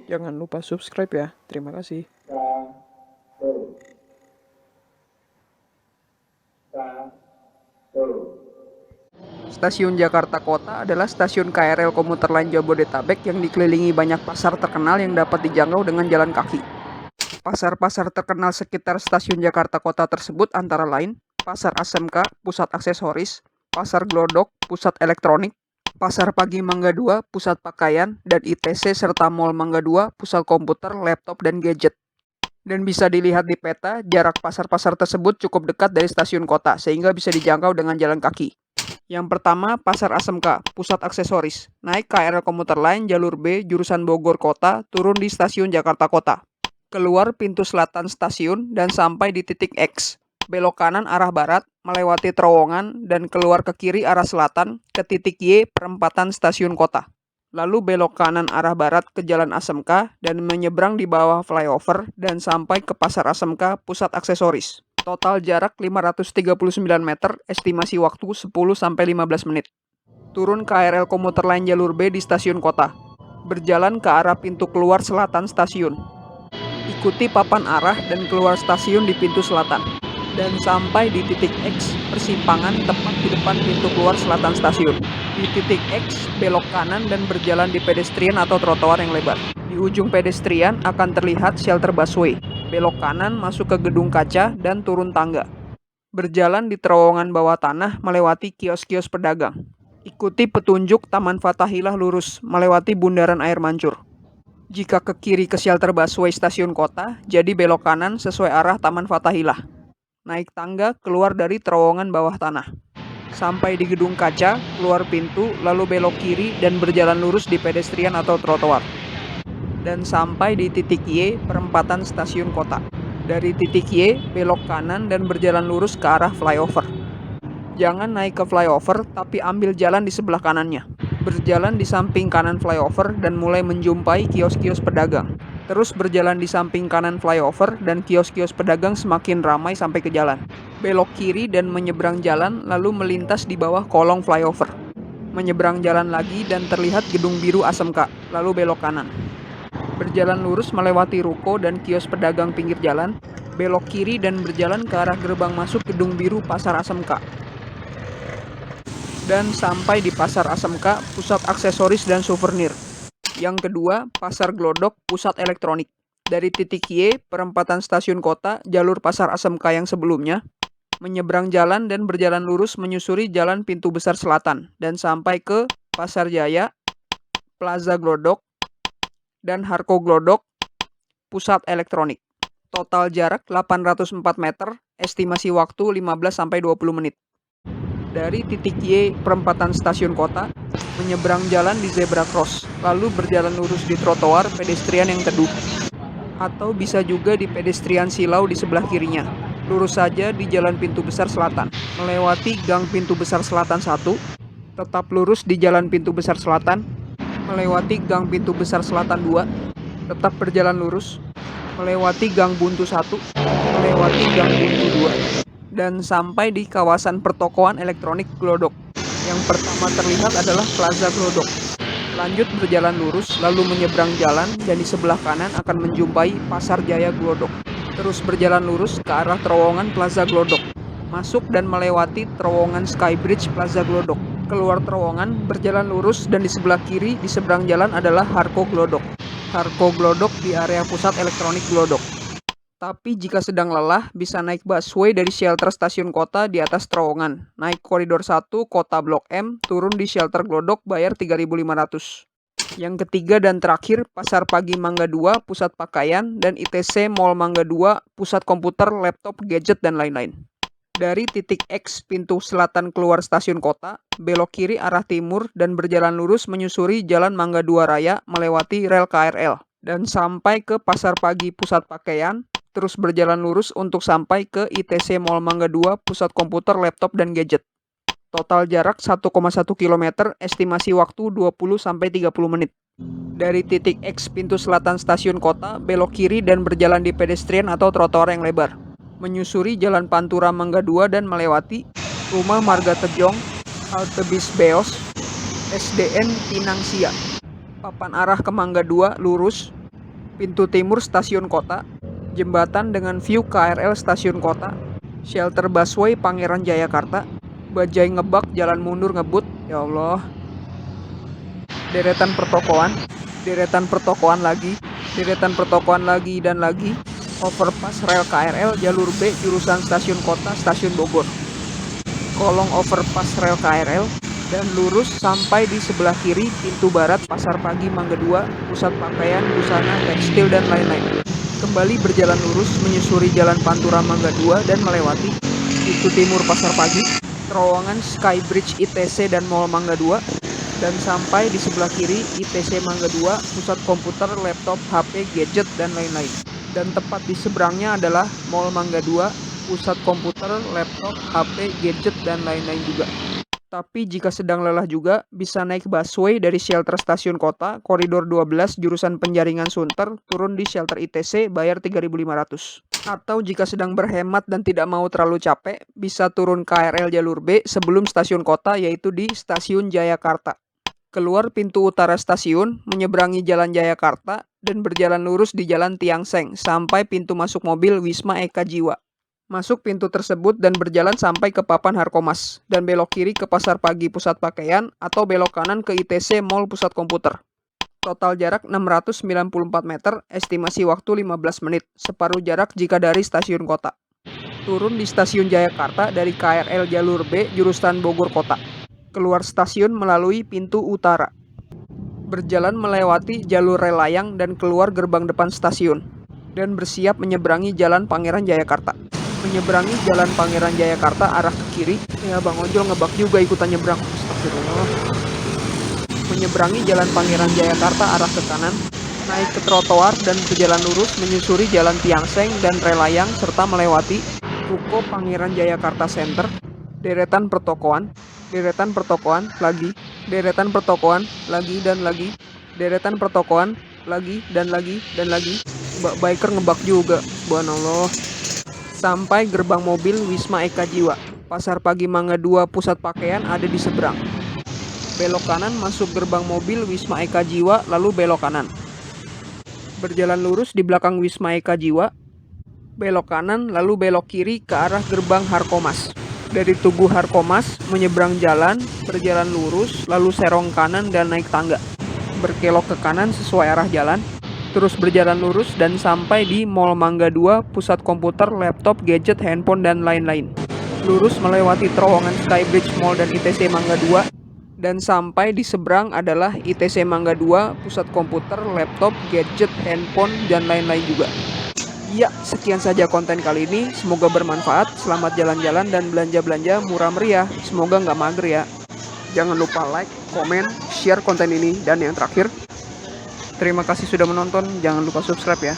Jangan lupa subscribe ya. Terima kasih. Stasiun Jakarta Kota adalah stasiun KRL komuter lain Jabodetabek yang dikelilingi banyak pasar terkenal yang dapat dijangkau dengan jalan kaki. Pasar-pasar terkenal sekitar stasiun Jakarta Kota tersebut antara lain Pasar ASMK, pusat aksesoris, Pasar Glodok, pusat elektronik, Pasar Pagi Mangga 2, pusat pakaian, dan ITC serta Mall Mangga 2, pusat komputer, laptop, dan gadget. Dan bisa dilihat di peta, jarak pasar-pasar tersebut cukup dekat dari stasiun kota, sehingga bisa dijangkau dengan jalan kaki. Yang pertama, Pasar ASMK, pusat aksesoris. Naik KRL komuter lain jalur B, jurusan Bogor Kota, turun di stasiun Jakarta Kota. Keluar pintu selatan stasiun dan sampai di titik X. Belok kanan arah barat, melewati terowongan, dan keluar ke kiri arah selatan, ke titik Y, perempatan stasiun kota. Lalu belok kanan arah barat ke Jalan ASMK dan menyeberang di bawah flyover dan sampai ke Pasar ASMK, pusat aksesoris. Total jarak 539 meter, estimasi waktu 10-15 menit. Turun KRL komuter lain jalur B di stasiun kota. Berjalan ke arah pintu keluar selatan stasiun. Ikuti papan arah dan keluar stasiun di pintu selatan. Dan sampai di titik X, persimpangan tepat di depan pintu keluar selatan stasiun. Di titik X, belok kanan dan berjalan di pedestrian atau trotoar yang lebar. Di ujung pedestrian akan terlihat shelter busway. Belok kanan masuk ke gedung kaca dan turun tangga. Berjalan di terowongan bawah tanah melewati kios-kios pedagang. Ikuti petunjuk Taman Fathahilah lurus melewati Bundaran Air Mancur. Jika ke kiri ke shelter busway stasiun kota, jadi belok kanan sesuai arah Taman Fathahilah. Naik tangga keluar dari terowongan bawah tanah. Sampai di gedung kaca, keluar pintu, lalu belok kiri dan berjalan lurus di pedestrian atau trotoar. Dan sampai di titik Y, perempatan stasiun kota. Dari titik Y, belok kanan dan berjalan lurus ke arah flyover. Jangan naik ke flyover, tapi ambil jalan di sebelah kanannya. Berjalan di samping kanan flyover dan mulai menjumpai kios-kios pedagang. Terus berjalan di samping kanan flyover dan kios-kios pedagang semakin ramai sampai ke jalan. Belok kiri dan menyeberang jalan lalu melintas di bawah kolong flyover. Menyeberang jalan lagi dan terlihat gedung biru ASMK, lalu belok kanan. Berjalan lurus melewati ruko dan kios pedagang pinggir jalan, belok kiri dan berjalan ke arah gerbang masuk gedung biru Pasar ASMK. Dan sampai di Pasar ASMK, pusat aksesoris dan souvenir. Yang kedua, Pasar Glodok, pusat elektronik. Dari titik Y, perempatan stasiun kota, jalur Pasar ASMK yang sebelumnya, menyeberang jalan dan berjalan lurus menyusuri jalan pintu besar selatan, dan sampai ke Pasar Jaya, Plaza Glodok, dan Harko Glodok, pusat elektronik. Total jarak 804 meter, estimasi waktu 15-20 menit. Dari titik Y, perempatan stasiun kota, menyeberang jalan di zebra cross, lalu berjalan lurus di trotoar pedestrian yang teduh. Atau bisa juga di pedestrian silau di sebelah kirinya. Lurus saja di jalan pintu besar selatan, melewati gang pintu besar selatan 1, tetap lurus di jalan pintu besar selatan, melewati gang pintu besar selatan 2, tetap berjalan lurus, melewati gang buntu 1, melewati gang buntu 2. Dan sampai di kawasan pertokoan elektronik Glodok. Yang pertama terlihat adalah Plaza Glodok. Lanjut berjalan lurus, lalu menyeberang jalan dan di sebelah kanan akan menjumpai Pasar Jaya Glodok. Terus berjalan lurus ke arah terowongan Plaza Glodok. Masuk dan melewati terowongan Skybridge Plaza Glodok. Keluar terowongan, berjalan lurus dan di sebelah kiri di seberang jalan adalah Harko Glodok. Harko Glodok di area pusat elektronik Glodok. Tapi jika sedang lelah, bisa naik busway dari shelter stasiun kota di atas terowongan. Naik koridor 1, kota Blok M, turun di shelter Glodok, bayar 3.500. Yang ketiga dan terakhir, Pasar Pagi Mangga 2, pusat pakaian, dan ITC Mall Mangga 2, pusat komputer, laptop, gadget, dan lain-lain. Dari titik X pintu selatan keluar stasiun kota, belok kiri arah timur dan berjalan lurus menyusuri Jalan Mangga 2 Raya melewati rel KRL. Dan sampai ke Pasar Pagi Pusat Pakaian, terus berjalan lurus untuk sampai ke ITC Mall Mangga 2, pusat komputer, laptop, dan gadget. Total jarak 1,1 km, estimasi waktu 20-30 menit. Dari titik X pintu selatan stasiun kota, belok kiri dan berjalan di pedestrian atau trotoar yang lebar. Menyusuri Jalan Pantura Mangga 2 dan melewati Rumah Marga Tejong, halte bis Beos, SDN Pinang Sia. Papan arah ke Mangga 2 lurus, pintu timur stasiun kota, jembatan dengan view KRL stasiun kota, shelter busway Pangeran Jayakarta, bajai ngebak jalan mundur ngebut, ya Allah. Deretan pertokoan lagi dan lagi, overpass rel KRL jalur B jurusan stasiun kota stasiun Bogor. Kolong overpass rel KRL dan lurus sampai di sebelah kiri pintu barat Pasar Pagi Mangga 2, pusat pakaian, busana, tekstil dan lain-lain. Kembali berjalan lurus menyusuri jalan Pantura Mangga 2 dan melewati pintu timur Pasar Pagi, terowongan Skybridge ITC dan Mall Mangga 2 dan sampai di sebelah kiri ITC Mangga 2, pusat komputer, laptop, HP, gadget dan lain-lain. Dan tepat di seberangnya adalah Mall Mangga 2, pusat komputer, laptop, HP, gadget dan lain-lain juga. Tapi jika sedang lelah juga, bisa naik busway dari shelter stasiun kota, koridor 12 jurusan Penjaringan Sunter, turun di shelter ITC, bayar 3.500. Atau jika sedang berhemat dan tidak mau terlalu capek, bisa turun KRL jalur B sebelum stasiun kota, yaitu di Stasiun Jayakarta. Keluar pintu utara stasiun, menyeberangi Jalan Jayakarta, dan berjalan lurus di Jalan Tiangseng sampai pintu masuk mobil Wisma Eka Jiwa. Masuk pintu tersebut dan berjalan sampai ke Papan Harkomas, dan belok kiri ke Pasar Pagi Pusat Pakaian atau belok kanan ke ITC Mall Pusat Komputer. Total jarak 694 meter, estimasi waktu 15 menit, separuh jarak jika dari stasiun kota. Turun di Stasiun Jayakarta dari KRL jalur B jurusan Bogor Kota. Keluar stasiun melalui pintu utara. Berjalan melewati jalur rel layang dan keluar gerbang depan stasiun. Dan bersiap menyeberangi Jalan Pangeran Jayakarta. Menyeberangi Jalan Pangeran Jayakarta arah ke kiri. Ya Bang Ojol ngebak juga ikutan nyebrang. Astagfirullah. Menyeberangi Jalan Pangeran Jayakarta arah ke kanan. Naik ke trotoar dan berjalan lurus menyusuri Jalan Tiangseng dan rel layang serta melewati Ruko Pangeran Jayakarta Center. Deretan pertokoan lagi, deretan pertokoan lagi dan lagi, deretan pertokoan lagi dan lagi dan lagi. Biker ngebak juga, subhanallah. Sampai gerbang mobil Wisma Eka Jiwa. Pasar Pagi Mangga 2 pusat pakaian ada di seberang. Belok kanan masuk gerbang mobil Wisma Eka Jiwa lalu belok kanan. Berjalan lurus di belakang Wisma Eka Jiwa. Belok kanan lalu belok kiri ke arah gerbang Harkomas. Dari Tugu Harkomas, menyeberang jalan, berjalan lurus, lalu serong kanan dan naik tangga. Berkelok ke kanan sesuai arah jalan, terus berjalan lurus dan sampai di Mall Mangga 2, pusat komputer, laptop, gadget, handphone, dan lain-lain. Lurus melewati terowongan Skybridge Mall dan ITC Mangga 2, dan sampai di seberang adalah ITC Mangga 2, pusat komputer, laptop, gadget, handphone, dan lain-lain juga. Ya, sekian saja konten kali ini. Semoga bermanfaat. Selamat jalan-jalan dan belanja-belanja murah meriah. Semoga nggak mager ya. Jangan lupa like, komen, share konten ini. Dan yang terakhir, terima kasih sudah menonton. Jangan lupa subscribe ya.